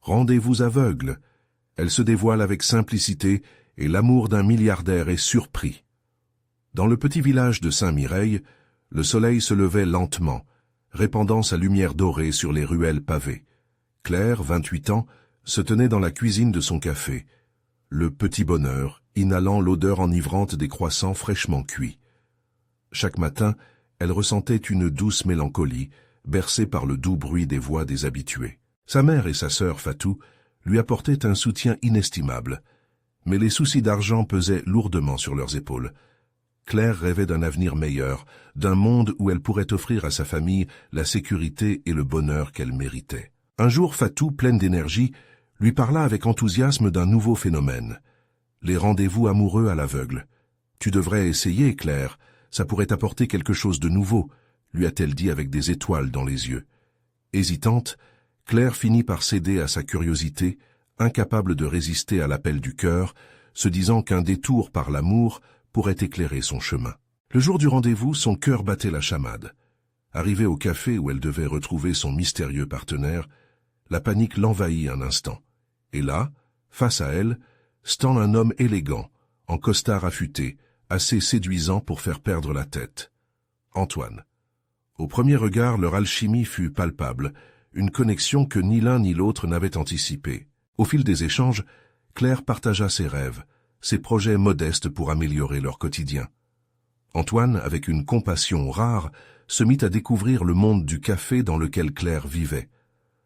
Rendez-vous aveugle. Elle se dévoile avec simplicité et l'amour d'un milliardaire est surpris. Dans le petit village de Saint-Mireille, le soleil se levait lentement, répandant sa lumière dorée sur les ruelles pavées. Claire, 28 ans, se tenait dans la cuisine de son café. Le petit bonheur, inhalant l'odeur enivrante des croissants fraîchement cuits. Chaque matin, elle ressentait une douce mélancolie, bercée par le doux bruit des voix des habitués. Sa mère et sa sœur Fatou lui apportaient un soutien inestimable, mais les soucis d'argent pesaient lourdement sur leurs épaules. Claire rêvait d'un avenir meilleur, d'un monde où elle pourrait offrir à sa famille la sécurité et le bonheur qu'elle méritait. Un jour, Fatou, pleine d'énergie, lui parla avec enthousiasme d'un nouveau phénomène. Les rendez-vous amoureux à l'aveugle. « Tu devrais essayer, Claire, ça pourrait t'apporter quelque chose de nouveau », lui a-t-elle dit avec des étoiles dans les yeux. Hésitante, Claire finit par céder à sa curiosité, incapable de résister à l'appel du cœur, se disant qu'un détour par l'amour pourrait éclairer son chemin. Le jour du rendez-vous, son cœur battait la chamade. Arrivée au café où elle devait retrouver son mystérieux partenaire, la panique l'envahit un instant. Et là, face à elle, stand un homme élégant, en costard affûté, assez séduisant pour faire perdre la tête. Antoine. Au premier regard, leur alchimie fut palpable, une connexion que ni l'un ni l'autre n'avait anticipée. Au fil des échanges, Claire partagea ses rêves, ses projets modestes pour améliorer leur quotidien. Antoine, avec une compassion rare, se mit à découvrir le monde du café dans lequel Claire vivait.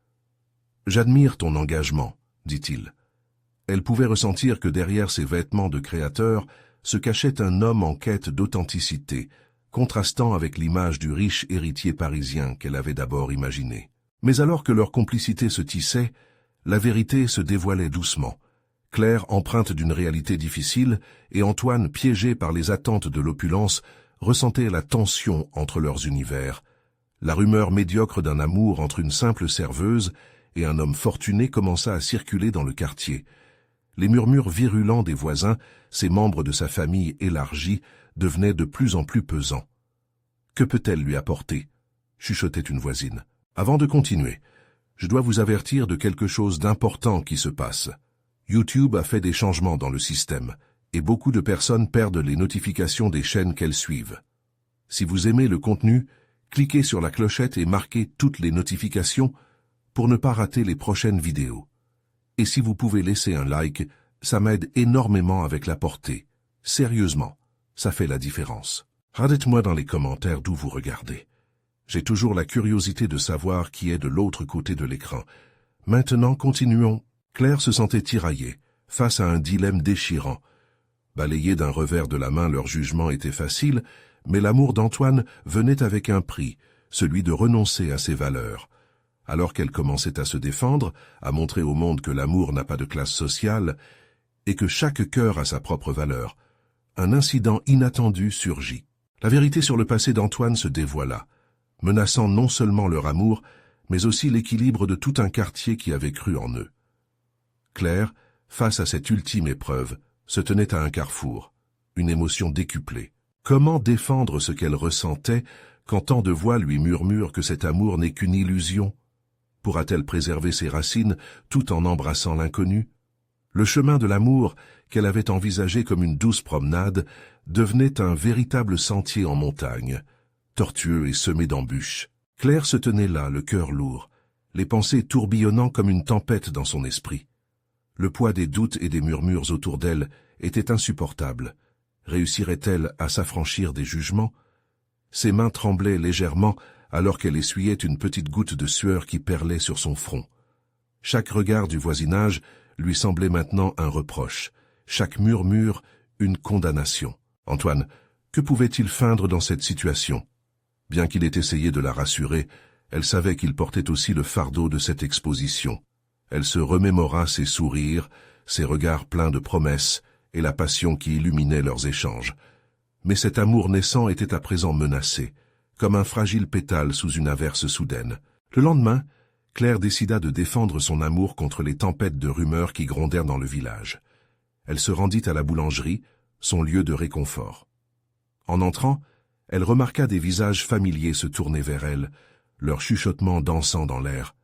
« J'admire ton engagement », dit-il. Elle pouvait ressentir que derrière ses vêtements de créateur se cachait un homme en quête d'authenticité, contrastant avec l'image du riche héritier parisien qu'elle avait d'abord imaginé. Mais alors que leur complicité se tissait, la vérité se dévoilait doucement. Claire, empreinte d'une réalité difficile, et Antoine, piégé par les attentes de l'opulence, ressentait la tension entre leurs univers. La rumeur médiocre d'un amour entre une simple serveuse et un homme fortuné commença à circuler dans le quartier. Les murmures virulents des voisins, ces membres de sa famille élargie, devenaient de plus en plus pesants. « Que peut-elle lui apporter ?» chuchotait une voisine. Avant de continuer, je dois vous avertir de quelque chose d'important qui se passe. YouTube a fait des changements dans le système, et beaucoup de personnes perdent les notifications des chaînes qu'elles suivent. Si vous aimez le contenu, cliquez sur la clochette et marquez toutes les notifications pour ne pas rater les prochaines vidéos. Et si vous pouvez laisser un like, ça m'aide énormément avec la portée. Sérieusement, ça fait la différence. Dites-moi dans les commentaires d'où vous regardez. J'ai toujours la curiosité de savoir qui est de l'autre côté de l'écran. Maintenant, continuons. Claire se sentait tiraillée, face à un dilemme déchirant. Balayés d'un revers de la main, leur jugement était facile, mais l'amour d'Antoine venait avec un prix, celui de renoncer à ses valeurs. Alors qu'elle commençait à se défendre, à montrer au monde que l'amour n'a pas de classe sociale, et que chaque cœur a sa propre valeur, un incident inattendu surgit. La vérité sur le passé d'Antoine se dévoila, menaçant non seulement leur amour, mais aussi l'équilibre de tout un quartier qui avait cru en eux. Claire, face à cette ultime épreuve, se tenait à un carrefour, une émotion décuplée. Comment défendre ce qu'elle ressentait quand tant de voix lui murmurent que cet amour n'est qu'une illusion? Pourra-t-elle préserver ses racines tout en embrassant l'inconnu? Le chemin de l'amour, qu'elle avait envisagé comme une douce promenade, devenait un véritable sentier en montagne, tortueux et semé d'embûches. Claire se tenait là, le cœur lourd, les pensées tourbillonnant comme une tempête dans son esprit. Le poids des doutes et des murmures autour d'elle était insupportable. Réussirait-elle à s'affranchir des jugements? Ses mains tremblaient légèrement alors qu'elle essuyait une petite goutte de sueur qui perlait sur son front. Chaque regard du voisinage lui semblait maintenant un reproche, chaque murmure une condamnation. Antoine, que pouvait-il feindre dans cette situation? Bien qu'il ait essayé de la rassurer, elle savait qu'il portait aussi le fardeau de cette exposition. Elle se remémora ses sourires, ses regards pleins de promesses et la passion qui illuminait leurs échanges. Mais cet amour naissant était à présent menacé, comme un fragile pétale sous une averse soudaine. Le lendemain, Claire décida de défendre son amour contre les tempêtes de rumeurs qui grondèrent dans le village. Elle se rendit à la boulangerie, son lieu de réconfort. En entrant, elle remarqua des visages familiers se tourner vers elle, leur chuchotement dansant dans l'air.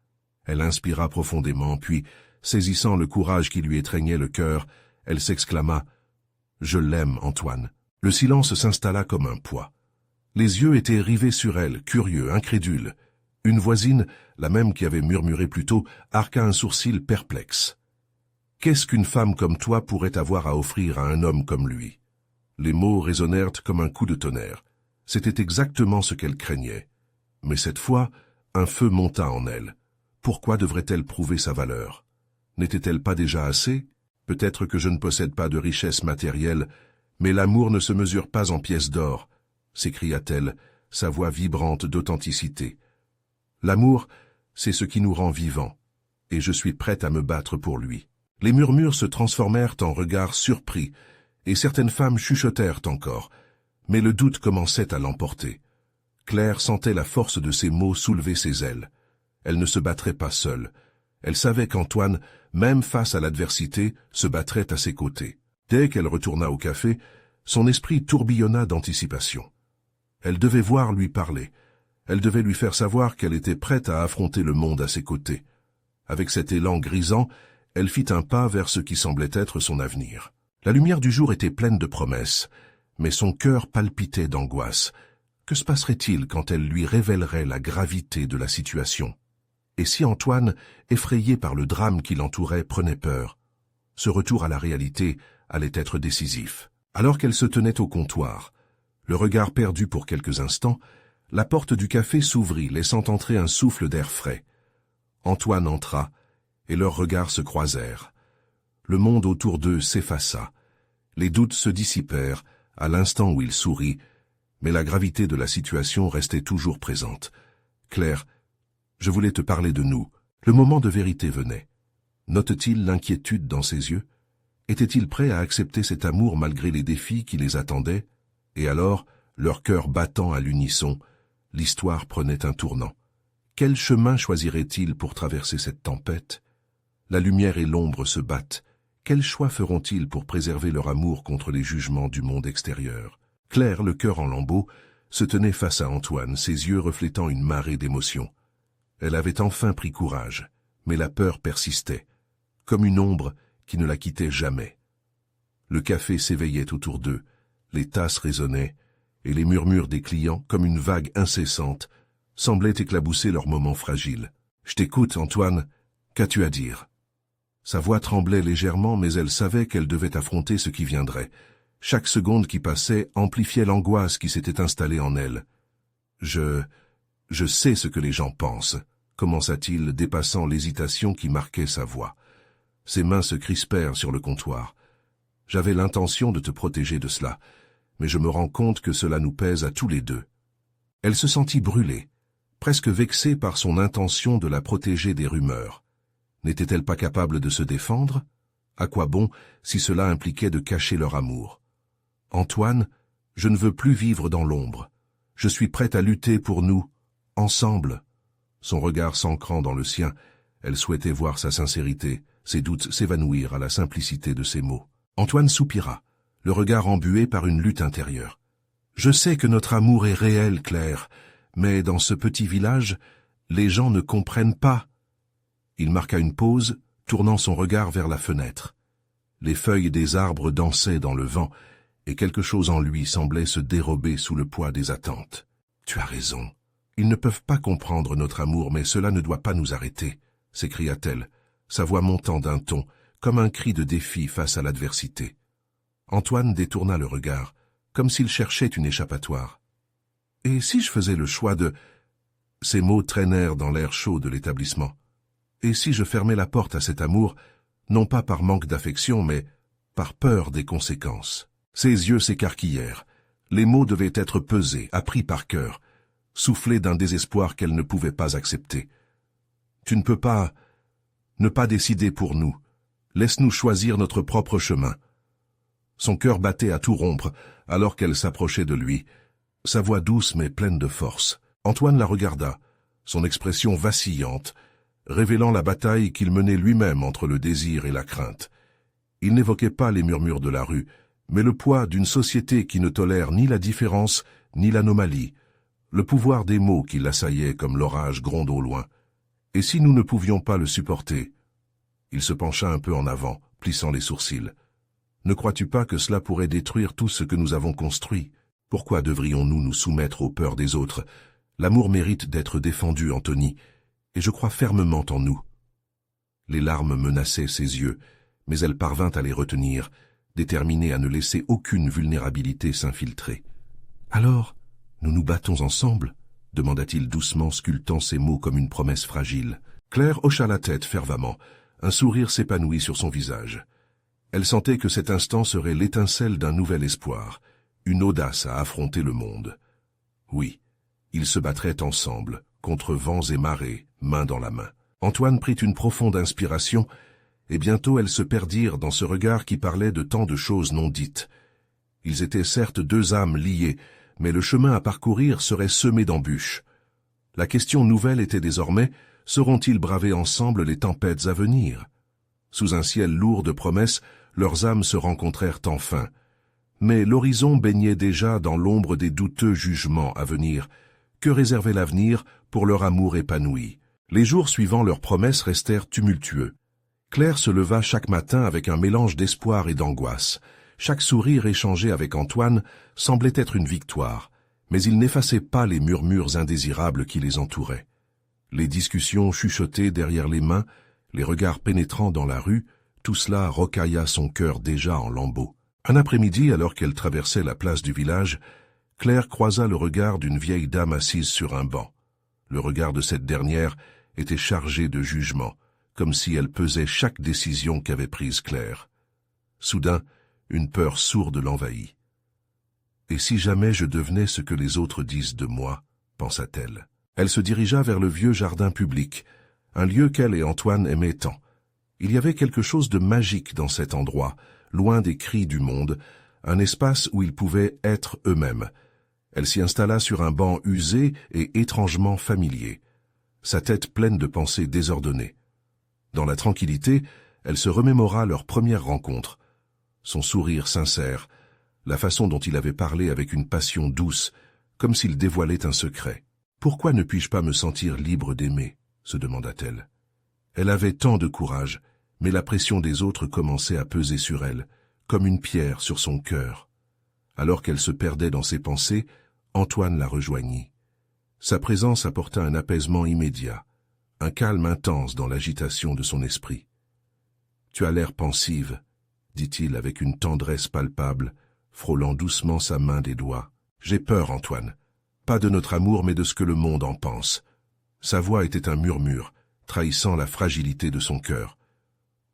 Elle inspira profondément, puis, saisissant le courage qui lui étreignait le cœur, elle s'exclama « Je l'aime, Antoine ». Le silence s'installa comme un poids. Les yeux étaient rivés sur elle, curieux, incrédules. Une voisine, la même qui avait murmuré plus tôt, arqua un sourcil perplexe. Qu'est-ce qu'une femme comme toi pourrait avoir à offrir à un homme comme lui? Les mots résonnèrent comme un coup de tonnerre. C'était exactement ce qu'elle craignait. Mais cette fois, un feu monta en elle. Pourquoi devrait-elle prouver sa valeur? N'était-elle pas déjà assez? Peut-être que je ne possède pas de richesse matérielle, mais l'amour ne se mesure pas en pièces d'or, s'écria-t-elle, sa voix vibrante d'authenticité. L'amour, c'est ce qui nous rend vivants, et je suis prête à me battre pour lui. Les murmures se transformèrent en regards surpris, et certaines femmes chuchotèrent encore, mais le doute commençait à l'emporter. Claire sentait la force de ces mots soulever ses ailes. Elle ne se battrait pas seule. Elle savait qu'Antoine, même face à l'adversité, se battrait à ses côtés. Dès qu'elle retourna au café, son esprit tourbillonna d'anticipation. Elle devait voir lui parler. Elle devait lui faire savoir qu'elle était prête à affronter le monde à ses côtés. Avec cet élan grisant, elle fit un pas vers ce qui semblait être son avenir. La lumière du jour était pleine de promesses, mais son cœur palpitait d'angoisse. Que se passerait-il quand elle lui révélerait la gravité de la situation? Et si Antoine, effrayé par le drame qui l'entourait, prenait peur? Ce retour à la réalité allait être décisif. Alors qu'elle se tenait au comptoir, le regard perdu pour quelques instants, la porte du café s'ouvrit, laissant entrer un souffle d'air frais. Antoine entra, et leurs regards se croisèrent. Le monde autour d'eux s'effaça. Les doutes se dissipèrent à l'instant où il sourit, mais la gravité de la situation restait toujours présente. « Claire, je voulais te parler de nous. » Le moment de vérité venait. Note-t-il l'inquiétude dans ses yeux? Était-il prêt à accepter cet amour malgré les défis qui les attendaient? Et alors, leur cœur battant à l'unisson, l'histoire prenait un tournant. Quel chemin choisirait-il pour traverser cette tempête? La lumière et l'ombre se battent. Quel choix feront-ils pour préserver leur amour contre les jugements du monde extérieur? Claire, le cœur en lambeaux, se tenait face à Antoine, ses yeux reflétant une marée d'émotions. Elle avait enfin pris courage, mais la peur persistait, comme une ombre qui ne la quittait jamais. Le café s'éveillait autour d'eux, les tasses résonnaient, et les murmures des clients, comme une vague incessante, semblaient éclabousser leurs moments fragiles. « Je t'écoute, Antoine, qu'as-tu à dire ?» Sa voix tremblait légèrement, mais elle savait qu'elle devait affronter ce qui viendrait. Chaque seconde qui passait amplifiait l'angoisse qui s'était installée en elle. « Je sais ce que les gens pensent », commença-t-il, dépassant l'hésitation qui marquait sa voix. Ses mains se crispèrent sur le comptoir. « J'avais l'intention de te protéger de cela, mais je me rends compte que cela nous pèse à tous les deux. » Elle se sentit brûlée, presque vexée par son intention de la protéger des rumeurs. N'était-elle pas capable de se défendre? À quoi bon si cela impliquait de cacher leur amour? « Antoine, je ne veux plus vivre dans l'ombre. Je suis prête à lutter pour nous, ensemble. » Son regard s'ancrant dans le sien, elle souhaitait voir sa sincérité, ses doutes s'évanouir à la simplicité de ses mots. Antoine soupira, le regard embué par une lutte intérieure. « Je sais que notre amour est réel, Claire, mais dans ce petit village, les gens ne comprennent pas. » Il marqua une pause, tournant son regard vers la fenêtre. Les feuilles des arbres dansaient dans le vent, et quelque chose en lui semblait se dérober sous le poids des attentes. « Tu as raison. Ils ne peuvent pas comprendre notre amour, mais cela ne doit pas nous arrêter, » s'écria-t-elle, sa voix montant d'un ton, comme un cri de défi face à l'adversité. Antoine détourna le regard, comme s'il cherchait une échappatoire. « Et si je faisais le choix de... » Ces mots traînèrent dans l'air chaud de l'établissement. « Et si je fermais la porte à cet amour, non pas par manque d'affection, mais par peur des conséquences ?» Ses yeux s'écarquillèrent. Les mots devaient être pesés, appris par cœur, soufflés d'un désespoir qu'elle ne pouvait pas accepter. « Tu ne peux pas... ne pas décider pour nous. Laisse-nous choisir notre propre chemin. » Son cœur battait à tout rompre, alors qu'elle s'approchait de lui, sa voix douce mais pleine de force. Antoine la regarda, son expression vacillante, révélant la bataille qu'il menait lui-même entre le désir et la crainte. Il n'évoquait pas les murmures de la rue, mais le poids d'une société qui ne tolère ni la différence ni l'anomalie, le pouvoir des mots qui l'assaillaient comme l'orage gronde au loin. Et si nous ne pouvions pas le supporter? Il se pencha un peu en avant, plissant les sourcils. Ne crois-tu pas que cela pourrait détruire tout ce que nous avons construit? Pourquoi devrions-nous nous soumettre aux peurs des autres? L'amour mérite d'être défendu, Anthony, et je crois fermement en nous. Les larmes menaçaient ses yeux, mais elle parvint à les retenir, déterminée à ne laisser aucune vulnérabilité s'infiltrer. « Alors, nous nous battons ensemble ?» demanda-t-il doucement, sculptant ses mots comme une promesse fragile. Claire hocha la tête fervemment. Un sourire s'épanouit sur son visage. Elle sentait que cet instant serait l'étincelle d'un nouvel espoir, une audace à affronter le monde. Oui, ils se battraient ensemble, contre vents et marées, main dans la main. Antoine prit une profonde inspiration, et bientôt elles se perdirent dans ce regard qui parlait de tant de choses non dites. Ils étaient certes deux âmes liées, mais le chemin à parcourir serait semé d'embûches. La question nouvelle était désormais, sauront-ils braver ensemble les tempêtes à venir? Sous un ciel lourd de promesses, leurs âmes se rencontrèrent enfin. Mais l'horizon baignait déjà dans l'ombre des douteux jugements à venir. Que réservait l'avenir pour leur amour épanoui? Les jours suivant leurs promesses restèrent tumultueux. Claire se leva chaque matin avec un mélange d'espoir et d'angoisse. Chaque sourire échangé avec Antoine semblait être une victoire, mais il n'effaçait pas les murmures indésirables qui les entouraient. Les discussions chuchotées derrière les mains, les regards pénétrants dans la rue, tout cela rocailla son cœur déjà en lambeaux. Un après-midi, alors qu'elle traversait la place du village, Claire croisa le regard d'une vieille dame assise sur un banc. Le regard de cette dernière était chargé de jugement, comme si elle pesait chaque décision qu'avait prise Claire. Soudain, une peur sourde l'envahit. « Et si jamais je devenais ce que les autres disent de moi ?» pensa-t-elle. Elle se dirigea vers le vieux jardin public, un lieu qu'elle et Antoine aimaient tant. Il y avait quelque chose de magique dans cet endroit, loin des cris du monde, un espace où ils pouvaient être eux-mêmes. Elle s'y installa sur un banc usé et étrangement familier, sa tête pleine de pensées désordonnées. Dans la tranquillité, elle se remémora leur première rencontre. Son sourire sincère, la façon dont il avait parlé avec une passion douce, comme s'il dévoilait un secret. « Pourquoi ne puis-je pas me sentir libre d'aimer ?» se demanda-t-elle. Elle avait tant de courage, mais la pression des autres commençait à peser sur elle, comme une pierre sur son cœur. Alors qu'elle se perdait dans ses pensées, Antoine la rejoignit. Sa présence apporta un apaisement immédiat, un calme intense dans l'agitation de son esprit. « Tu as l'air pensive », dit-il avec une tendresse palpable, frôlant doucement sa main des doigts. « J'ai peur, Antoine. Pas de notre amour, mais de ce que le monde en pense. » Sa voix était un murmure, trahissant la fragilité de son cœur.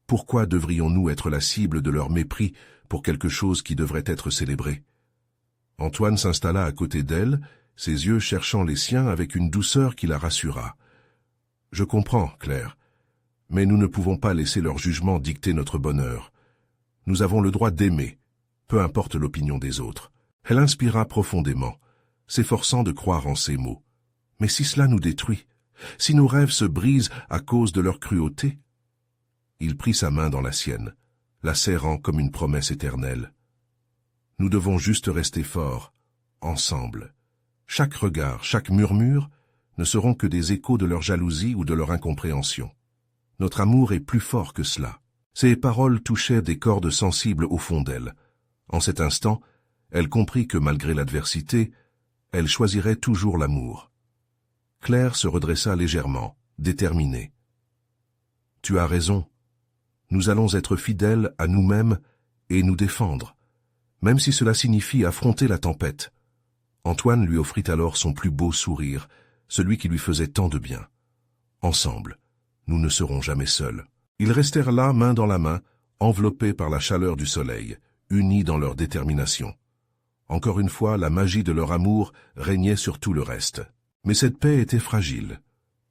Pourquoi devrions-nous être la cible de leur mépris pour quelque chose qui devrait être célébré? Antoine s'installa à côté d'elle, ses yeux cherchant les siens avec une douceur qui la rassura. « Je comprends, Claire, mais nous ne pouvons pas laisser leur jugement dicter notre bonheur. Nous avons le droit d'aimer, peu importe l'opinion des autres. » Elle inspira profondément, s'efforçant de croire en ces mots. « Mais si cela nous détruit, si nos rêves se brisent à cause de leur cruauté ?» Il prit sa main dans la sienne, la serrant comme une promesse éternelle. « Nous devons juste rester forts, ensemble. Chaque regard, chaque murmure ne seront que des échos de leur jalousie ou de leur incompréhension. Notre amour est plus fort que cela. » Ces paroles touchaient des cordes sensibles au fond d'elle. En cet instant, elle comprit que malgré l'adversité, elle choisirait toujours l'amour. Claire se redressa légèrement, déterminée. « Tu as raison. Nous allons être fidèles à nous-mêmes et nous défendre, même si cela signifie affronter la tempête. » Antoine lui offrit alors son plus beau sourire, celui qui lui faisait tant de bien. « Ensemble, nous ne serons jamais seuls. » Ils restèrent là, main dans la main, enveloppés par la chaleur du soleil, unis dans leur détermination. Encore une fois, la magie de leur amour régnait sur tout le reste. Mais cette paix était fragile.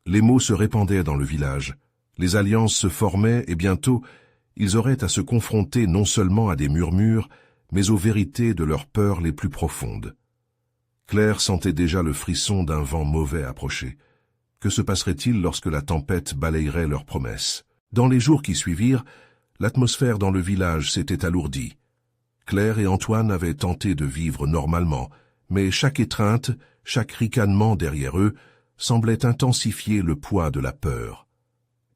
Les mots se répandaient dans le village, les alliances se formaient et bientôt, ils auraient à se confronter non seulement à des murmures, mais aux vérités de leurs peurs les plus profondes. Claire sentait déjà le frisson d'un vent mauvais approcher. Que se passerait-il lorsque la tempête balayerait leurs promesses? Dans les jours qui suivirent, l'atmosphère dans le village s'était alourdie. Claire et Antoine avaient tenté de vivre normalement, mais chaque étreinte, chaque ricanement derrière eux, semblait intensifier le poids de la peur.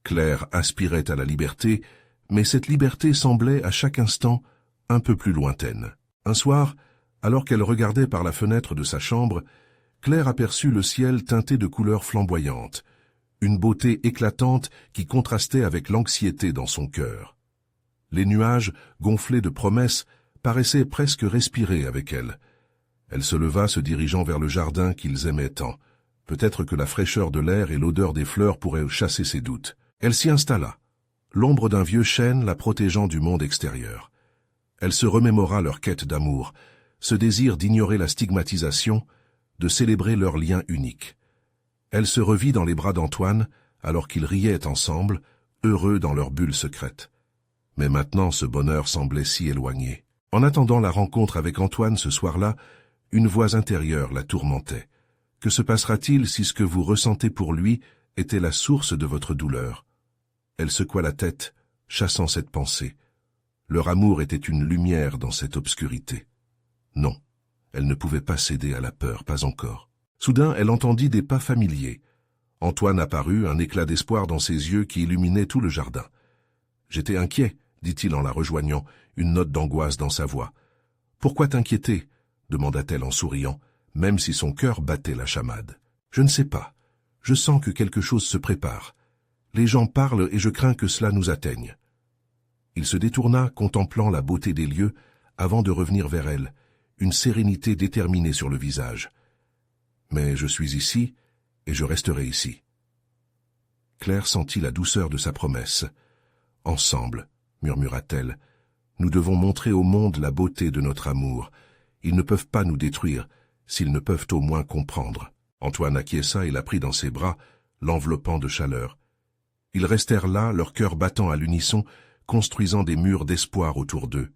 Claire aspirait à la liberté, mais cette liberté semblait à chaque instant un peu plus lointaine. Un soir, alors qu'elle regardait par la fenêtre de sa chambre, Claire aperçut le ciel teinté de couleurs flamboyantes, une beauté éclatante qui contrastait avec l'anxiété dans son cœur. Les nuages, gonflés de promesses, paraissaient presque respirer avec elle. Elle se leva, se dirigeant vers le jardin qu'ils aimaient tant. Peut-être que la fraîcheur de l'air et l'odeur des fleurs pourraient chasser ses doutes. Elle s'y installa, l'ombre d'un vieux chêne la protégeant du monde extérieur. Elle se remémora leur quête d'amour, ce désir d'ignorer la stigmatisation, de célébrer leur lien unique. Elle se revit dans les bras d'Antoine, alors qu'ils riaient ensemble, heureux dans leur bulle secrète. Mais maintenant ce bonheur semblait si éloigné. En attendant la rencontre avec Antoine ce soir-là, une voix intérieure la tourmentait. Que se passera-t-il si ce que vous ressentez pour lui était la source de votre douleur? Elle secoua la tête, chassant cette pensée. Leur amour était une lumière dans cette obscurité. Non, elle ne pouvait pas céder à la peur, pas encore. Soudain, elle entendit des pas familiers. Antoine apparut, un éclat d'espoir dans ses yeux qui illuminait tout le jardin. « J'étais inquiet, » dit-il en la rejoignant, une note d'angoisse dans sa voix. « Pourquoi t'inquiéter » demanda-t-elle en souriant, même si son cœur battait la chamade. « Je ne sais pas. Je sens que quelque chose se prépare. Les gens parlent et je crains que cela nous atteigne. » Il se détourna, contemplant la beauté des lieux, avant de revenir vers elle, une sérénité déterminée sur le visage. « Mais je suis ici, et je resterai ici. » Claire sentit la douceur de sa promesse. « Ensemble, » murmura-t-elle, « nous devons montrer au monde la beauté de notre amour. Ils ne peuvent pas nous détruire, s'ils ne peuvent au moins comprendre. » Antoine acquiesça et la prit dans ses bras, l'enveloppant de chaleur. Ils restèrent là, leur cœur battant à l'unisson, construisant des murs d'espoir autour d'eux.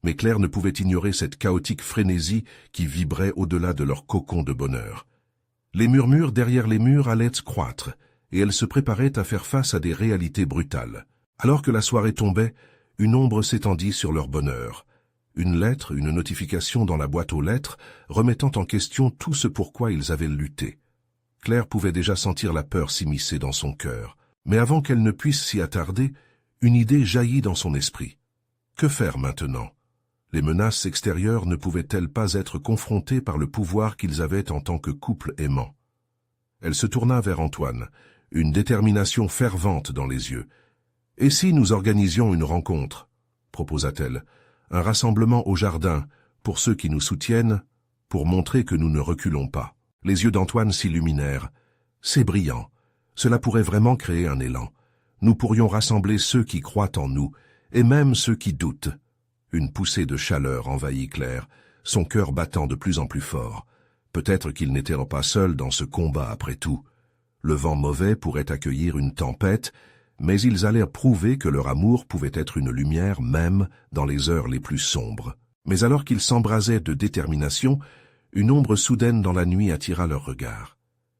Mais Claire ne pouvait ignorer cette chaotique frénésie qui vibrait au-delà de leur cocon de bonheur. Les murmures derrière les murs allaient croître, et elle se préparait à faire face à des réalités brutales. Alors que la soirée tombait, une ombre s'étendit sur leur bonheur. Une lettre, une notification dans la boîte aux lettres, remettant en question tout ce pourquoi ils avaient lutté. Claire pouvait déjà sentir la peur s'immiscer dans son cœur. Mais avant qu'elle ne puisse s'y attarder, une idée jaillit dans son esprit. Que faire maintenant? Les menaces extérieures ne pouvaient-elles pas être confrontées par le pouvoir qu'ils avaient en tant que couple aimant? Elle se tourna vers Antoine, une détermination fervente dans les yeux. « Et si nous organisions une rencontre ?» proposa-t-elle. « Un rassemblement au jardin, pour ceux qui nous soutiennent, pour montrer que nous ne reculons pas. » Les yeux d'Antoine s'illuminèrent. « C'est brillant. Cela pourrait vraiment créer un élan. Nous pourrions rassembler ceux qui croient en nous, et même ceux qui doutent. » Une poussée de chaleur envahit Claire, son cœur battant de plus en plus fort. Peut-être qu'ils n'étaient pas seuls dans ce combat après tout. Le vent mauvais pourrait accueillir une tempête, mais ils allaient prouver que leur amour pouvait être une lumière même dans les heures les plus sombres. Mais alors qu'ils s'embrasaient de détermination, une ombre soudaine dans la nuit attira leur regard.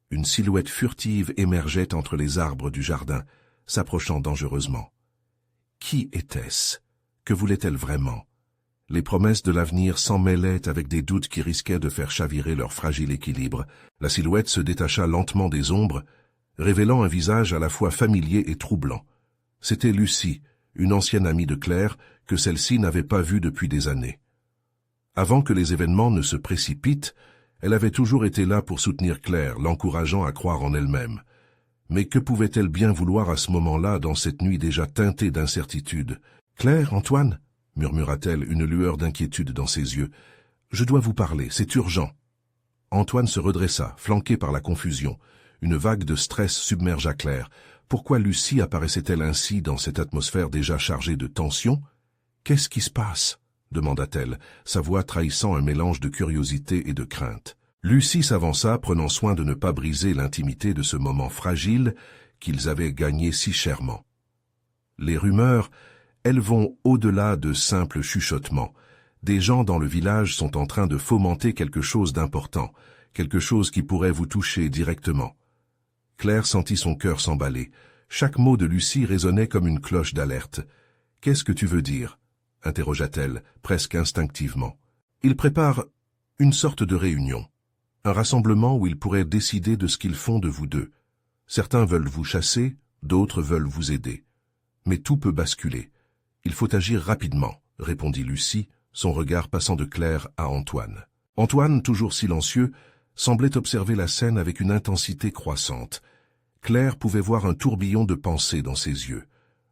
Une silhouette furtive émergeait entre les arbres du jardin, s'approchant dangereusement. Qui était-ce? Que voulait-elle vraiment? Les promesses de l'avenir s'en mêlaient avec des doutes qui risquaient de faire chavirer leur fragile équilibre. La silhouette se détacha lentement des ombres, révélant un visage à la fois familier et troublant. C'était Lucie, une ancienne amie de Claire, que celle-ci n'avait pas vue depuis des années. Avant que les événements ne se précipitent, elle avait toujours été là pour soutenir Claire, l'encourageant à croire en elle-même. Mais que pouvait-elle bien vouloir à ce moment-là, dans cette nuit déjà teintée d'incertitude? « Claire, Antoine ?» murmura-t-elle, une lueur d'inquiétude dans ses yeux. « Je dois vous parler, c'est urgent. » Antoine se redressa, flanqué par la confusion. Une vague de stress submergea Claire. Pourquoi Lucie apparaissait-elle ainsi dans cette atmosphère déjà chargée de tension? « Qu'est-ce qui se passe ?» demanda-t-elle, sa voix trahissant un mélange de curiosité et de crainte. Lucie s'avança, prenant soin de ne pas briser l'intimité de ce moment fragile qu'ils avaient gagné si chèrement. Les rumeurs, elles vont au-delà de simples chuchotements. Des gens dans le village sont en train de fomenter quelque chose d'important, quelque chose qui pourrait vous toucher directement. Claire sentit son cœur s'emballer. Chaque mot de Lucie résonnait comme une cloche d'alerte. « Qu'est-ce que tu veux dire ?» interrogea-t-elle, presque instinctivement. « Il prépare une sorte de réunion. Un rassemblement où ils pourraient décider de ce qu'ils font de vous deux. Certains veulent vous chasser, d'autres veulent vous aider. Mais tout peut basculer. Il faut agir rapidement, répondit Lucie, son regard passant de Claire à Antoine. Antoine, toujours silencieux, semblait observer la scène avec une intensité croissante. Claire pouvait voir un tourbillon de pensées dans ses yeux.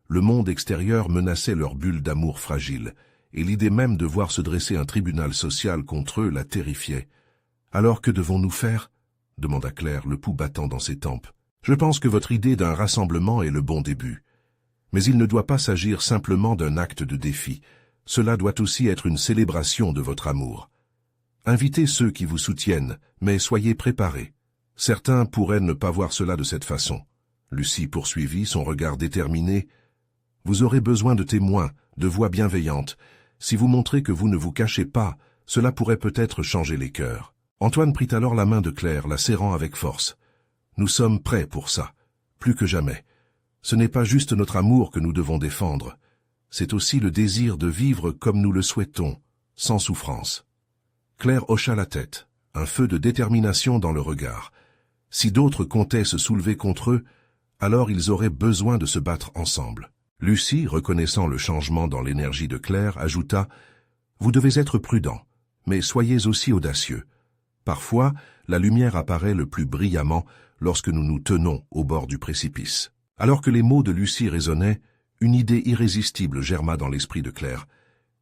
Le monde extérieur menaçait leur bulle d'amour fragile, et l'idée même de voir se dresser un tribunal social contre eux la terrifiait. « Alors que devons-nous faire ?» demanda Claire, le pouls battant dans ses tempes. « Je pense que votre idée d'un rassemblement est le bon début. Mais il ne doit pas s'agir simplement d'un acte de défi. Cela doit aussi être une célébration de votre amour. Invitez ceux qui vous soutiennent, mais soyez préparés. Certains pourraient ne pas voir cela de cette façon. » Lucie poursuivit, son regard déterminé. « Vous aurez besoin de témoins, de voix bienveillantes. Si vous montrez que vous ne vous cachez pas, cela pourrait peut-être changer les cœurs. » Antoine prit alors la main de Claire, la serrant avec force. « Nous sommes prêts pour ça, plus que jamais. Ce n'est pas juste notre amour que nous devons défendre. C'est aussi le désir de vivre comme nous le souhaitons, sans souffrance. » Claire hocha la tête, un feu de détermination dans le regard. Si d'autres comptaient se soulever contre eux, alors ils auraient besoin de se battre ensemble. Lucie, reconnaissant le changement dans l'énergie de Claire, ajouta « Vous devez être prudent, mais soyez aussi audacieux. Parfois, la lumière apparaît le plus brillamment lorsque nous nous tenons au bord du précipice. » Alors que les mots de Lucie résonnaient, une idée irrésistible germa dans l'esprit de Claire.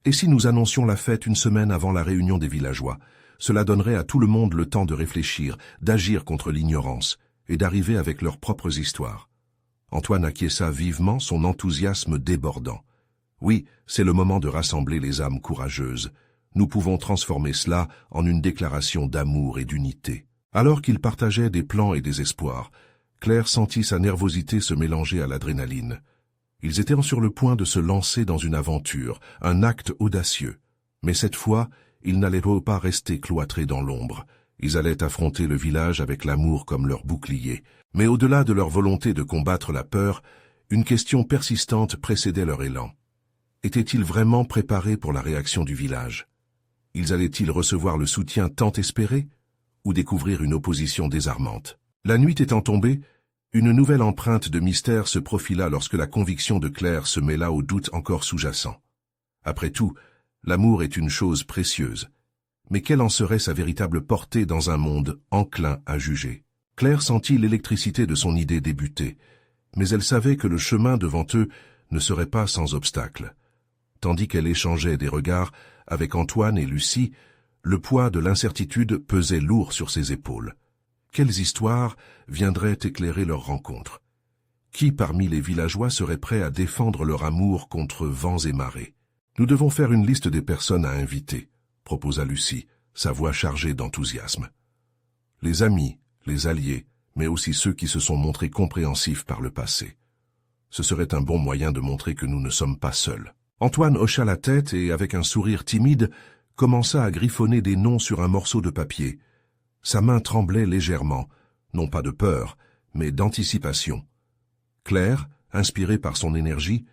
Et si nous annoncions la fête une semaine avant la réunion des villageois, cela donnerait à tout le monde le temps de réfléchir, d'agir contre l'ignorance et d'arriver avec leurs propres histoires. Antoine acquiesça vivement, son enthousiasme débordant. Oui, c'est le moment de rassembler les âmes courageuses. Nous pouvons transformer cela en une déclaration d'amour et d'unité. Alors qu'ils partageaient des plans et des espoirs, Claire sentit sa nervosité se mélanger à l'adrénaline. Ils étaient sur le point de se lancer dans une aventure, un acte audacieux. Mais cette fois, ils n'allaient pas rester cloîtrés dans l'ombre. Ils allaient affronter le village avec l'amour comme leur bouclier. Mais au-delà de leur volonté de combattre la peur, une question persistante précédait leur élan. Étaient-ils vraiment préparés pour la réaction du village? Ils allaient-ils recevoir le soutien tant espéré, ou découvrir une opposition désarmante? La nuit étant tombée, une nouvelle empreinte de mystère se profila lorsque la conviction de Claire se mêla au doute encore sous-jacent. Après tout, l'amour est une chose précieuse. Mais quelle en serait sa véritable portée dans un monde enclin à juger? Claire sentit l'électricité de son idée débuter, mais elle savait que le chemin devant eux ne serait pas sans obstacle. Tandis qu'elle échangeait des regards avec Antoine et Lucie, le poids de l'incertitude pesait lourd sur ses épaules. Quelles histoires viendraient éclairer leur rencontre? Qui parmi les villageois serait prêt à défendre leur amour contre vents et marées? Nous devons faire une liste des personnes à inviter, proposa Lucie, sa voix chargée d'enthousiasme. Les amis, les alliés, mais aussi ceux qui se sont montrés compréhensifs par le passé. Ce serait un bon moyen de montrer que nous ne sommes pas seuls. Antoine hocha la tête et, avec un sourire timide, commença à griffonner des noms sur un morceau de papier. Sa main tremblait légèrement, non pas de peur, mais d'anticipation. Claire, inspirée par son énergie,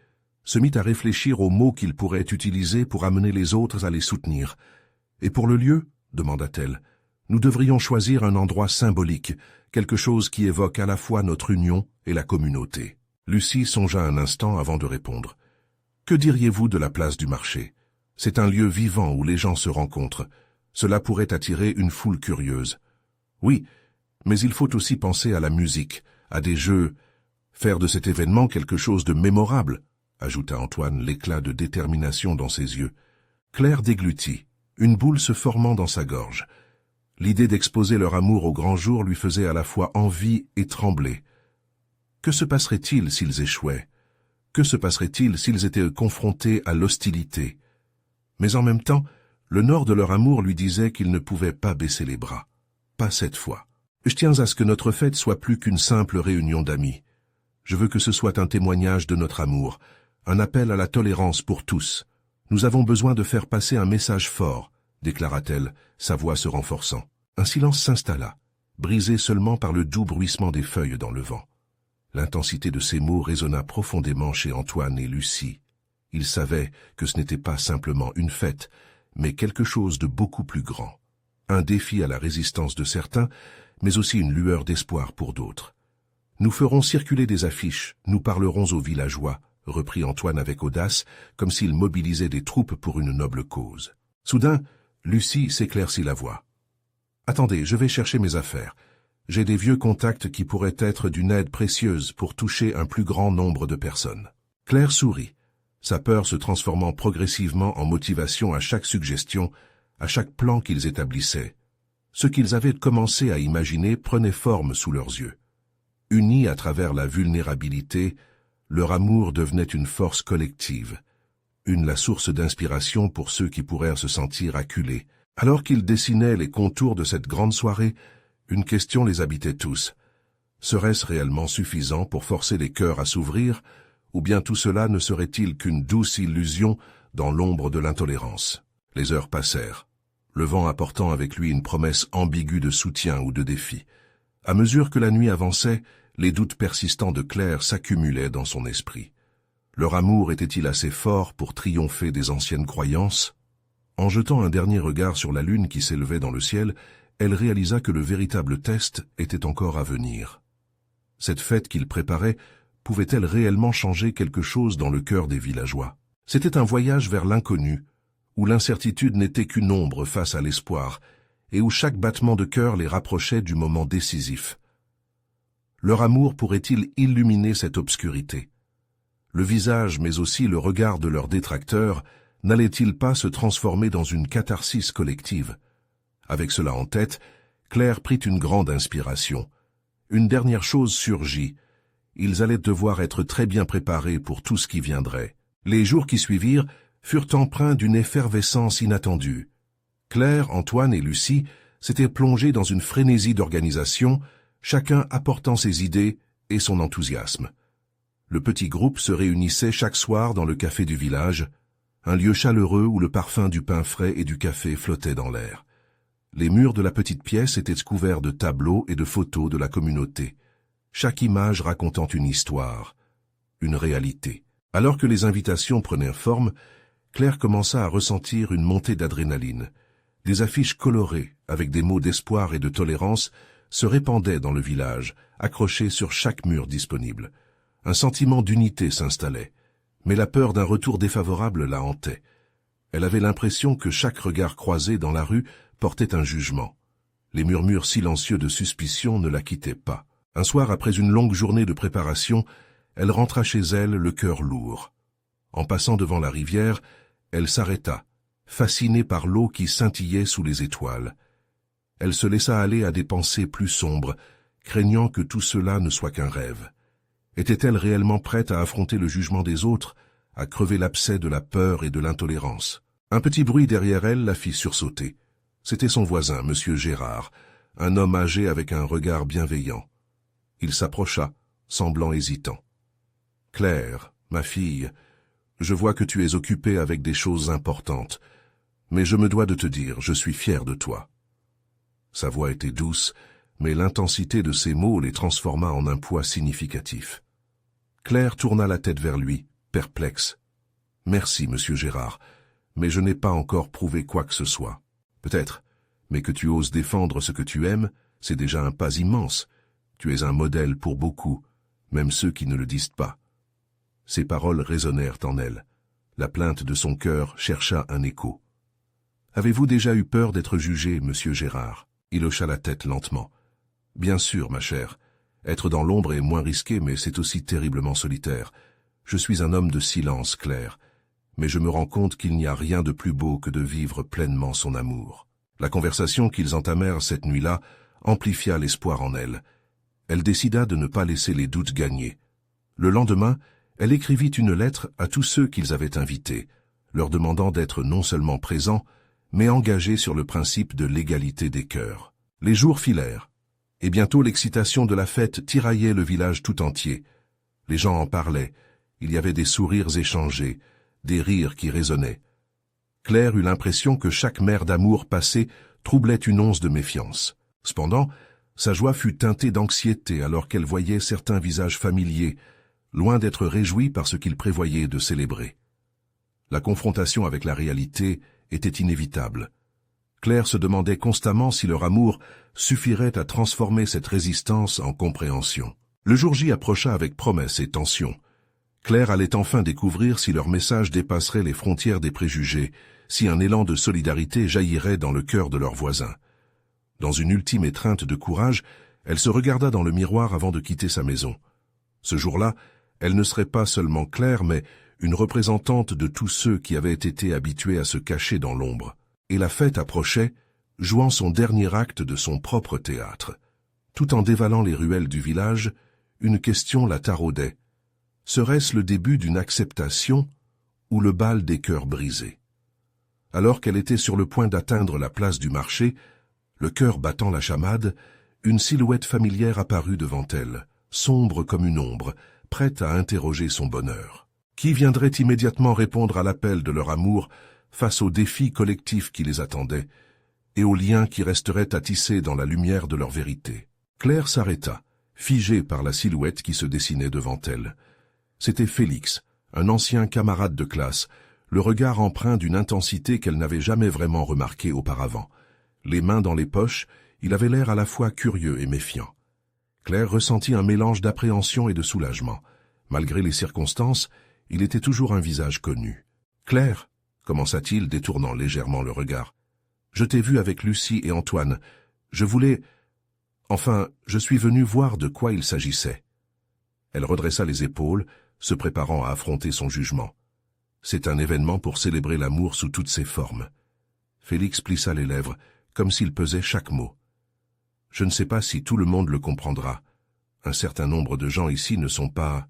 se mit à réfléchir aux mots qu'il pourrait utiliser pour amener les autres à les soutenir. « Et pour le lieu ?» demanda-t-elle. « Nous devrions choisir un endroit symbolique, quelque chose qui évoque à la fois notre union et la communauté. » Lucie songea un instant avant de répondre. « Que diriez-vous de la place du marché? C'est un lieu vivant où les gens se rencontrent. Cela pourrait attirer une foule curieuse. Oui, mais il faut aussi penser à la musique, à des jeux, faire de cet événement quelque chose de mémorable, ajouta Antoine, l'éclat de détermination dans ses yeux. Claire déglutit, une boule se formant dans sa gorge. L'idée d'exposer leur amour au grand jour lui faisait à la fois envie et trembler. Que se passerait-il s'ils échouaient? Que se passerait-il s'ils étaient confrontés à l'hostilité? Mais en même temps, le nord de leur amour lui disait qu'ils ne pouvaient pas baisser les bras. Pas cette fois. Je tiens à ce que notre fête soit plus qu'une simple réunion d'amis. Je veux que ce soit un témoignage de notre amour, un appel à la tolérance pour tous. Nous avons besoin de faire passer un message fort, déclara-t-elle, sa voix se renforçant. Un silence s'installa, brisé seulement par le doux bruissement des feuilles dans le vent. L'intensité de ces mots résonna profondément chez Antoine et Lucie. Ils savaient que ce n'était pas simplement une fête, mais quelque chose de beaucoup plus grand. un défi à la résistance de certains, mais aussi une lueur d'espoir pour d'autres. « Nous ferons circuler des affiches, nous parlerons aux villageois », reprit Antoine avec audace, comme s'il mobilisait des troupes pour une noble cause. Soudain, Lucie s'éclaircit la voix. « Attendez, je vais chercher mes affaires. J'ai des vieux contacts qui pourraient être d'une aide précieuse pour toucher un plus grand nombre de personnes. » Claire sourit, sa peur se transformant progressivement en motivation à chaque suggestion, à chaque plan qu'ils établissaient. Ce qu'ils avaient commencé à imaginer prenait forme sous leurs yeux. Unis à travers la vulnérabilité, leur amour devenait une force collective, la source d'inspiration pour ceux qui pourraient se sentir acculés. Alors qu'ils dessinaient les contours de cette grande soirée, une question les habitait tous. Serait-ce réellement suffisant pour forcer les cœurs à s'ouvrir, ou bien tout cela ne serait-il qu'une douce illusion dans l'ombre de l'intolérance? Les heures passèrent, le vent apportant avec lui une promesse ambiguë de soutien ou de défi. À mesure que la nuit avançait, les doutes persistants de Claire s'accumulaient dans son esprit. Leur amour était-il assez fort pour triompher des anciennes croyances? En jetant un dernier regard sur la lune qui s'élevait dans le ciel, elle réalisa que le véritable test était encore à venir. Cette fête qu'il préparait pouvait-elle réellement changer quelque chose dans le cœur des villageois? C'était un voyage vers l'inconnu, où l'incertitude n'était qu'une ombre face à l'espoir, et où chaque battement de cœur les rapprochait du moment décisif. Leur amour pourrait-il illuminer cette obscurité? Le visage, mais aussi le regard de leurs détracteurs, n'allait-il pas se transformer dans une catharsis collective? Avec cela en tête, Claire prit une grande inspiration. Une dernière chose surgit. Ils allaient devoir être très bien préparés pour tout ce qui viendrait. Les jours qui suivirent furent empreints d'une effervescence inattendue. Claire, Antoine et Lucie s'étaient plongés dans une frénésie d'organisation, chacun apportant ses idées et son enthousiasme. Le petit groupe se réunissait chaque soir dans le café du village, un lieu chaleureux où le parfum du pain frais et du café flottait dans l'air. Les murs de la petite pièce étaient couverts de tableaux et de photos de la communauté, chaque image racontant une histoire, une réalité. Alors que les invitations prenaient forme, Claire commença à ressentir une montée d'adrénaline. Des affiches colorées, avec des mots d'espoir et de tolérance, se répandaient dans le village, accrochées sur chaque mur disponible. Un sentiment d'unité s'installait, mais la peur d'un retour défavorable la hantait. Elle avait l'impression que chaque regard croisé dans la rue portait un jugement. Les murmures silencieux de suspicion ne la quittaient pas. Un soir, après une longue journée de préparation, elle rentra chez elle, le cœur lourd. En passant devant la rivière, elle s'arrêta, fascinée par l'eau qui scintillait sous les étoiles. Elle se laissa aller à des pensées plus sombres, craignant que tout cela ne soit qu'un rêve. Était-elle réellement prête à affronter le jugement des autres, à crever l'abcès de la peur et de l'intolérance? Un petit bruit derrière elle la fit sursauter. C'était son voisin, Monsieur Gérard, un homme âgé avec un regard bienveillant. Il s'approcha, semblant hésitant. « Claire, ma fille, je vois que tu es occupée avec des choses importantes, mais je me dois de te dire, je suis fier de toi. » Sa voix était douce, mais l'intensité de ses mots les transforma en un poids significatif. Claire tourna la tête vers lui, perplexe. « Merci, Monsieur Gérard, mais je n'ai pas encore prouvé quoi que ce soit. Peut-être, mais que tu oses défendre ce que tu aimes, c'est déjà un pas immense. Tu es un modèle pour beaucoup, même ceux qui ne le disent pas. » Ces paroles résonnèrent en elle. La plainte de son cœur chercha un écho. « Avez-vous déjà eu peur d'être jugé, Monsieur Gérard ?» Il hocha la tête lentement. « Bien sûr, ma chère. Être dans l'ombre est moins risqué, mais c'est aussi terriblement solitaire. Je suis un homme de silence, Claire, mais je me rends compte qu'il n'y a rien de plus beau que de vivre pleinement son amour. » La conversation qu'ils entamèrent cette nuit-là amplifia l'espoir en elle. Elle décida de ne pas laisser les doutes gagner. Le lendemain, elle écrivit une lettre à tous ceux qu'ils avaient invités, leur demandant d'être non seulement présents, mais engagés sur le principe de l'égalité des cœurs. Les jours filèrent, et bientôt l'excitation de la fête tiraillait le village tout entier. Les gens en parlaient, il y avait des sourires échangés, des rires qui résonnaient. Claire eut l'impression que chaque mer d'amour passé troublait une once de méfiance. Cependant, sa joie fut teintée d'anxiété alors qu'elle voyait certains visages familiers, loin d'être réjouis par ce qu'ils prévoyaient de célébrer. La confrontation avec la réalité était inévitable. Claire se demandait constamment si leur amour suffirait à transformer cette résistance en compréhension. Le jour J approcha avec promesse et tension. Claire allait enfin découvrir si leur message dépasserait les frontières des préjugés, si un élan de solidarité jaillirait dans le cœur de leurs voisins. Dans une ultime étreinte de courage, elle se regarda dans le miroir avant de quitter sa maison. Ce jour-là, elle ne serait pas seulement Claire, mais une représentante de tous ceux qui avaient été habitués à se cacher dans l'ombre. Et la fête approchait, jouant son dernier acte de son propre théâtre. Tout en dévalant les ruelles du village, une question la taraudait. Serait-ce le début d'une acceptation ou le bal des cœurs brisés? Alors qu'elle était sur le point d'atteindre la place du marché, le cœur battant la chamade, une silhouette familière apparut devant elle, sombre comme une ombre, prête à interroger son bonheur. Qui viendrait immédiatement répondre à l'appel de leur amour face aux défis collectifs qui les attendaient et aux liens qui resteraient à tisser dans la lumière de leur vérité? Claire s'arrêta, figée par la silhouette qui se dessinait devant elle. C'était Félix, un ancien camarade de classe, le regard empreint d'une intensité qu'elle n'avait jamais vraiment remarquée auparavant. Les mains dans les poches, il avait l'air à la fois curieux et méfiant. Claire ressentit un mélange d'appréhension et de soulagement. Malgré les circonstances, il était toujours un visage connu. « Claire » commença-t-il, détournant légèrement le regard. « Je t'ai vu avec Lucie et Antoine. Je voulais... Enfin, je suis venu voir de quoi il s'agissait. » Elle redressa les épaules, se préparant à affronter son jugement. C'est un événement pour célébrer l'amour sous toutes ses formes. Félix plissa les lèvres, comme s'il pesait chaque mot. Je ne sais pas si tout le monde le comprendra. Un certain nombre de gens ici ne sont pas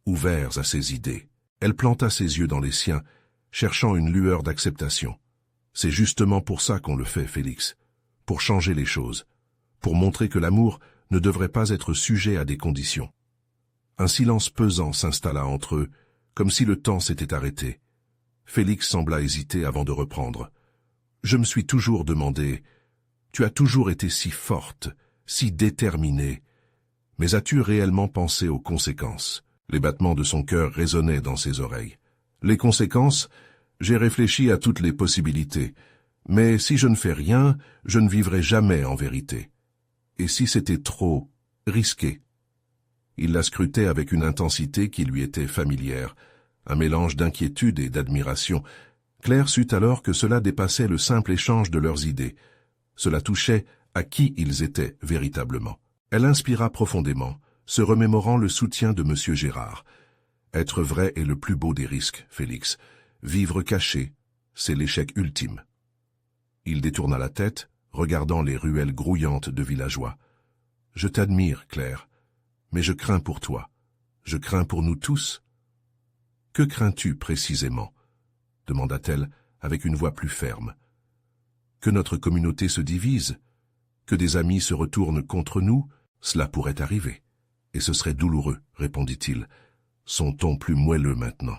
ouverts à ces idées. Elle planta ses yeux dans les siens, cherchant une lueur d'acceptation. C'est justement pour ça qu'on le fait, Félix. Pour changer les choses. Pour montrer que l'amour ne devrait pas être sujet à des conditions. Un silence pesant s'installa entre eux, comme si le temps s'était arrêté. Félix sembla hésiter avant de reprendre. « Je me suis toujours demandé, tu as toujours été si forte, si déterminée, mais as-tu réellement pensé aux conséquences ?» Les battements de son cœur résonnaient dans ses oreilles. « Les conséquences, j'ai réfléchi à toutes les possibilités, mais si je ne fais rien, je ne vivrai jamais en vérité. Et si c'était trop risqué ?» Il la scrutait avec une intensité qui lui était familière, un mélange d'inquiétude et d'admiration. Claire sut alors que cela dépassait le simple échange de leurs idées. Cela touchait à qui ils étaient véritablement. Elle inspira profondément, se remémorant le soutien de M. Gérard. Être vrai est le plus beau des risques, Félix. Vivre caché, c'est l'échec ultime. Il détourna la tête, regardant les ruelles grouillantes de villageois. « Je t'admire, Claire, mais je crains pour toi. Je crains pour nous tous. »« Que crains-tu précisément ?» demanda-t-elle avec une voix plus ferme. « Que notre communauté se divise, que des amis se retournent contre nous, cela pourrait arriver. Et ce serait douloureux, répondit-il, son ton plus moelleux maintenant.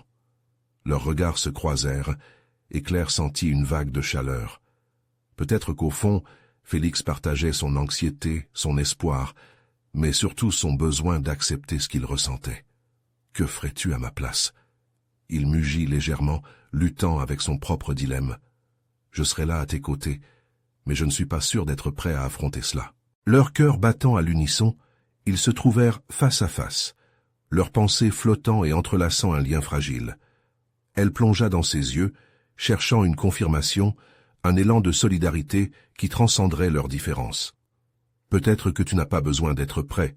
Leurs regards se croisèrent, et Claire sentit une vague de chaleur. Peut-être qu'au fond, Félix partageait son anxiété, son espoir, mais surtout son besoin d'accepter ce qu'il ressentait. « Que ferais-tu à ma place ?» Il mugit légèrement, luttant avec son propre dilemme. « Je serai là à tes côtés, mais je ne suis pas sûr d'être prêt à affronter cela. » Leurs cœurs battant à l'unisson, ils se trouvèrent face à face, leurs pensées flottant et entrelaçant un lien fragile. Elle plongea dans ses yeux, cherchant une confirmation, un élan de solidarité qui transcenderait leurs différences. « Peut-être que tu n'as pas besoin d'être prêt.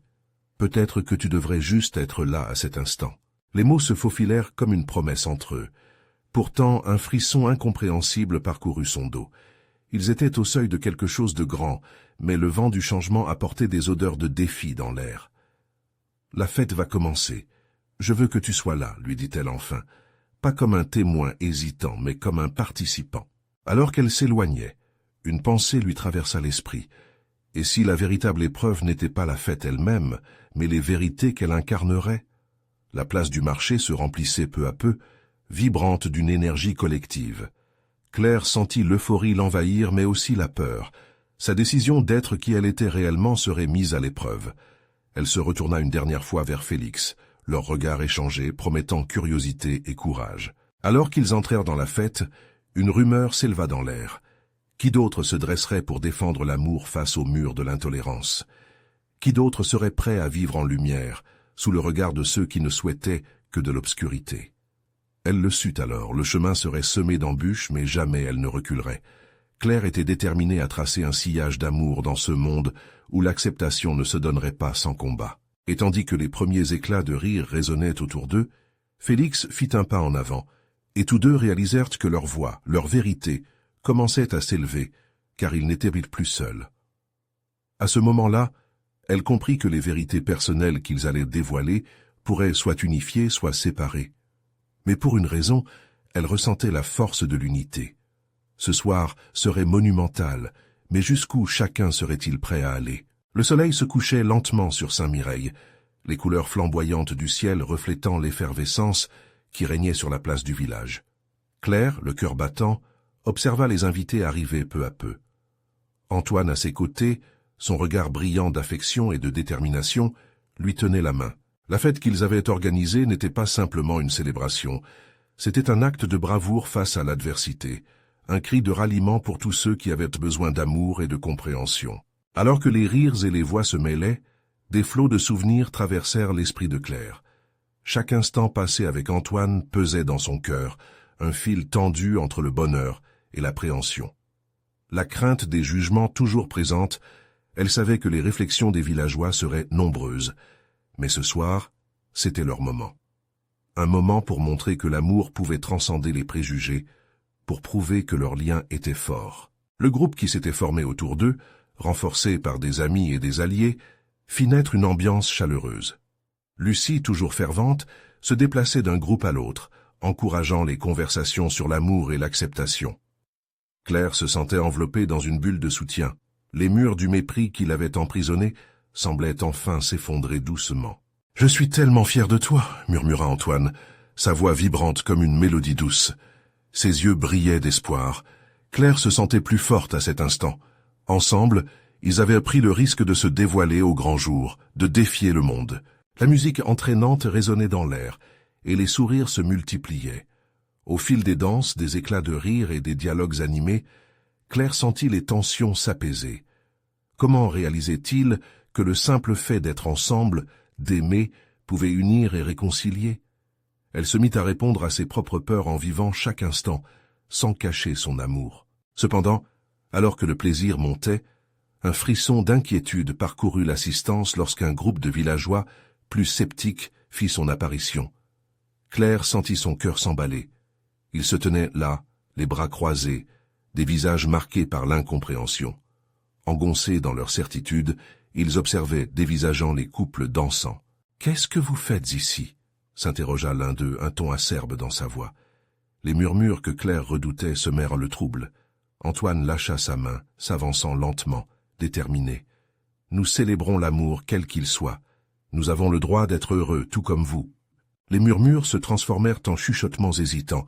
Peut-être que tu devrais juste être là à cet instant. » Les mots se faufilèrent comme une promesse entre eux. Pourtant, un frisson incompréhensible parcourut son dos. Ils étaient au seuil de quelque chose de grand, mais le vent du changement apportait des odeurs de défi dans l'air. « La fête va commencer. Je veux que tu sois là, » lui dit-elle enfin. Pas comme un témoin hésitant, mais comme un participant. Alors qu'elle s'éloignait, une pensée lui traversa l'esprit. Et si la véritable épreuve n'était pas la fête elle-même, mais les vérités qu'elle incarnerait? La place du marché se remplissait peu à peu, vibrante d'une énergie collective. Claire sentit l'euphorie l'envahir, mais aussi la peur. Sa décision d'être qui elle était réellement serait mise à l'épreuve. Elle se retourna une dernière fois vers Félix, leurs regards échangés, promettant curiosité et courage. Alors qu'ils entrèrent dans la fête, une rumeur s'éleva dans l'air. Qui d'autre se dresserait pour défendre l'amour face au mur de l'intolérance? Qui d'autre serait prêt à vivre en lumière, sous le regard de ceux qui ne souhaitaient que de l'obscurité? Elle le sut alors, le chemin serait semé d'embûches, mais jamais elle ne reculerait. Claire était déterminée à tracer un sillage d'amour dans ce monde où l'acceptation ne se donnerait pas sans combat. Et tandis que les premiers éclats de rire résonnaient autour d'eux, Félix fit un pas en avant, et tous deux réalisèrent que leur voix, leur vérité, commençait à s'élever, car ils n'étaient plus seuls. À ce moment-là, elle comprit que les vérités personnelles qu'ils allaient dévoiler pourraient soit unifier, soit séparer. Mais pour une raison, elle ressentait la force de l'unité. Ce soir serait monumental, mais jusqu'où chacun serait-il prêt à aller? Le soleil se couchait lentement sur Saint-Mireille, les couleurs flamboyantes du ciel reflétant l'effervescence qui régnait sur la place du village. Claire, le cœur battant, observa les invités arriver peu à peu. Antoine à ses côtés, son regard brillant d'affection et de détermination, lui tenait la main. La fête qu'ils avaient organisée n'était pas simplement une célébration, c'était un acte de bravoure face à l'adversité, un cri de ralliement pour tous ceux qui avaient besoin d'amour et de compréhension. Alors que les rires et les voix se mêlaient, des flots de souvenirs traversèrent l'esprit de Claire. Chaque instant passé avec Antoine pesait dans son cœur, un fil tendu entre le bonheur et l'appréhension. La crainte des jugements toujours présente, elle savait que les réflexions des villageois seraient nombreuses. Mais ce soir, c'était leur moment. Un moment pour montrer que l'amour pouvait transcender les préjugés, pour prouver que leur lien était fort. Le groupe qui s'était formé autour d'eux, renforcé par des amis et des alliés, fit naître une ambiance chaleureuse. Lucie, toujours fervente, se déplaçait d'un groupe à l'autre, encourageant les conversations sur l'amour et l'acceptation. Claire se sentait enveloppée dans une bulle de soutien. Les murs du mépris qui l'avaient emprisonnée semblaient enfin s'effondrer doucement. « Je suis tellement fier de toi » murmura Antoine, sa voix vibrante comme une mélodie douce. Ses yeux brillaient d'espoir. Claire se sentait plus forte à cet instant. Ensemble, ils avaient pris le risque de se dévoiler au grand jour, de défier le monde. La musique entraînante résonnait dans l'air, et les sourires se multipliaient. Au fil des danses, des éclats de rire et des dialogues animés, Claire sentit les tensions s'apaiser. Comment réalisait-il que le simple fait d'être ensemble, d'aimer, pouvait unir et réconcilier? Elle se mit à répondre à ses propres peurs en vivant chaque instant, sans cacher son amour. Cependant, alors que le plaisir montait, un frisson d'inquiétude parcourut l'assistance lorsqu'un groupe de villageois, plus sceptiques, fit son apparition. Claire sentit son cœur s'emballer. Ils se tenaient là, les bras croisés, des visages marqués par l'incompréhension. Engoncés dans leur certitude, ils observaient, dévisageant les couples dansant. « Qu'est-ce que vous faites ici ?» s'interrogea l'un d'eux, un ton acerbe dans sa voix. Les murmures que Claire redoutait semèrent le trouble. Antoine lâcha sa main, s'avançant lentement, déterminé. « Nous célébrons l'amour quel qu'il soit. Nous avons le droit d'être heureux, tout comme vous. » Les murmures se transformèrent en chuchotements hésitants,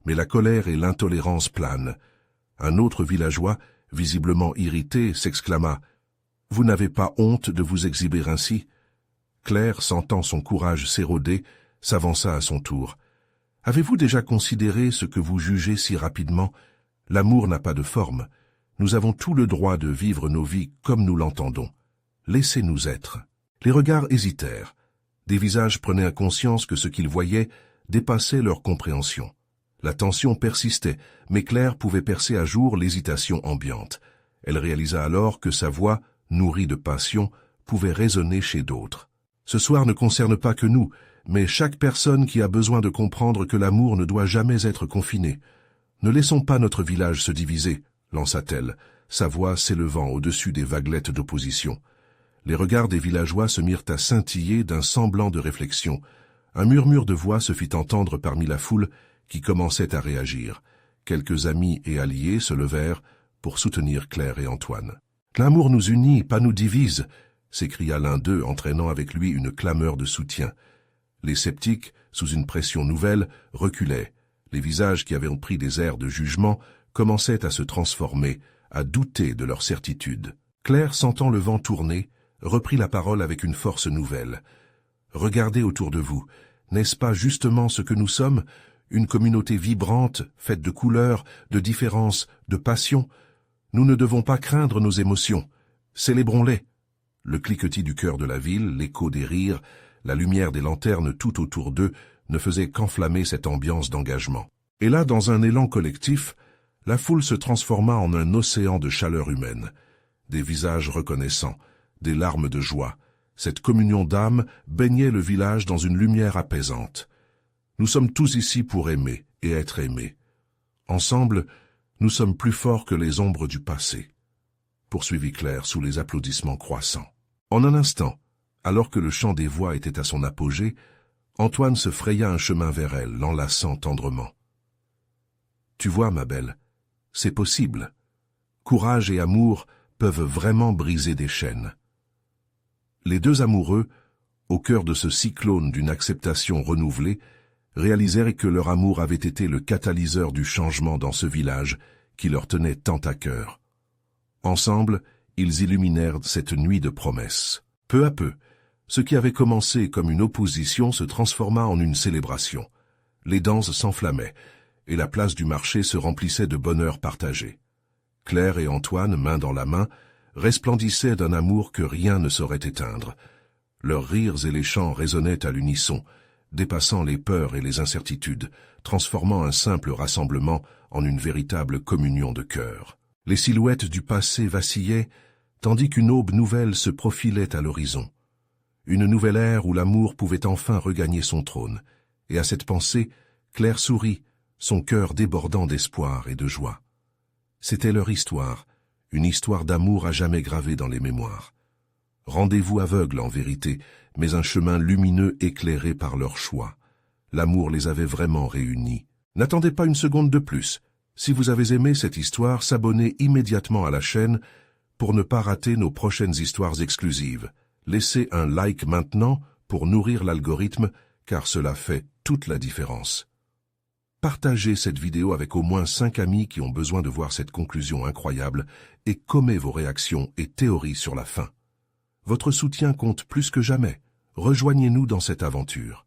mais la colère et l'intolérance planent. Un autre villageois, visiblement irrité, s'exclama « Vous n'avez pas honte de vous exhiber ainsi ?» Claire, sentant son courage s'éroder, s'avança à son tour. « Avez-vous déjà considéré ce que vous jugez si rapidement? L'amour n'a pas de forme. Nous avons tout le droit de vivre nos vies comme nous l'entendons. Laissez-nous être. » Les regards hésitèrent. Des visages prenaient conscience que ce qu'ils voyaient dépassait leur compréhension. La tension persistait, mais Claire pouvait percer à jour l'hésitation ambiante. Elle réalisa alors que sa voix, nourrie de passion, pouvait résonner chez d'autres. Ce soir ne concerne pas que nous, mais chaque personne qui a besoin de comprendre que l'amour ne doit jamais être confiné. Ne laissons pas notre village se diviser, lança-t-elle, sa voix s'élevant au-dessus des vaguelettes d'opposition. Les regards des villageois se mirent à scintiller d'un semblant de réflexion. Un murmure de voix se fit entendre parmi la foule qui commençait à réagir. Quelques amis et alliés se levèrent pour soutenir Claire et Antoine. « L'amour nous unit, pas nous divise !» s'écria l'un d'eux, entraînant avec lui une clameur de soutien. Les sceptiques, sous une pression nouvelle, reculaient. Les visages qui avaient pris des airs de jugement commençaient à se transformer, à douter de leur certitude. Claire, sentant le vent tourner, reprit la parole avec une force nouvelle. « Regardez autour de vous. N'est-ce pas justement ce que nous sommes ? Une communauté vibrante, faite de couleurs, de différences, de passions. Nous ne devons pas craindre nos émotions. Célébrons-les. Le cliquetis du cœur de la ville, l'écho des rires, la lumière des lanternes tout autour d'eux ne faisait qu'enflammer cette ambiance d'engagement. Et là, dans un élan collectif, la foule se transforma en un océan de chaleur humaine. Des visages reconnaissants, des larmes de joie. Cette communion d'âme baignait le village dans une lumière apaisante. Nous sommes tous ici pour aimer et être aimés. Ensemble, nous sommes plus forts que les ombres du passé, poursuivit Claire sous les applaudissements croissants. En un instant, alors que le chant des voix était à son apogée, Antoine se fraya un chemin vers elle, l'enlaçant tendrement. « Tu vois, ma belle, c'est possible. Courage et amour peuvent vraiment briser des chaînes. » Les deux amoureux, au cœur de ce cyclone d'une acceptation renouvelée, réalisèrent que leur amour avait été le catalyseur du changement dans ce village qui leur tenait tant à cœur. Ensemble, ils illuminèrent cette nuit de promesses. Peu à peu, ce qui avait commencé comme une opposition se transforma en une célébration. Les danses s'enflammaient, et la place du marché se remplissait de bonheur partagé. Claire et Antoine, main dans la main, resplendissaient d'un amour que rien ne saurait éteindre. Leurs rires et les chants résonnaient à l'unisson, dépassant les peurs et les incertitudes, transformant un simple rassemblement en une véritable communion de cœur. Les silhouettes du passé vacillaient, tandis qu'une aube nouvelle se profilait à l'horizon. Une nouvelle ère où l'amour pouvait enfin regagner son trône. Et à cette pensée, Claire sourit, son cœur débordant d'espoir et de joie. C'était leur histoire, une histoire d'amour à jamais gravée dans les mémoires. Rendez-vous aveugle en vérité, mais un chemin lumineux éclairé par leur choix. L'amour les avait vraiment réunis. N'attendez pas une seconde de plus. Si vous avez aimé cette histoire, s'abonnez immédiatement à la chaîne pour ne pas rater nos prochaines histoires exclusives. Laissez un like maintenant pour nourrir l'algorithme, car cela fait toute la différence. Partagez cette vidéo avec au moins 5 amis qui ont besoin de voir cette conclusion incroyable et commentez vos réactions et théories sur la fin. Votre soutien compte plus que jamais. Rejoignez-nous dans cette aventure.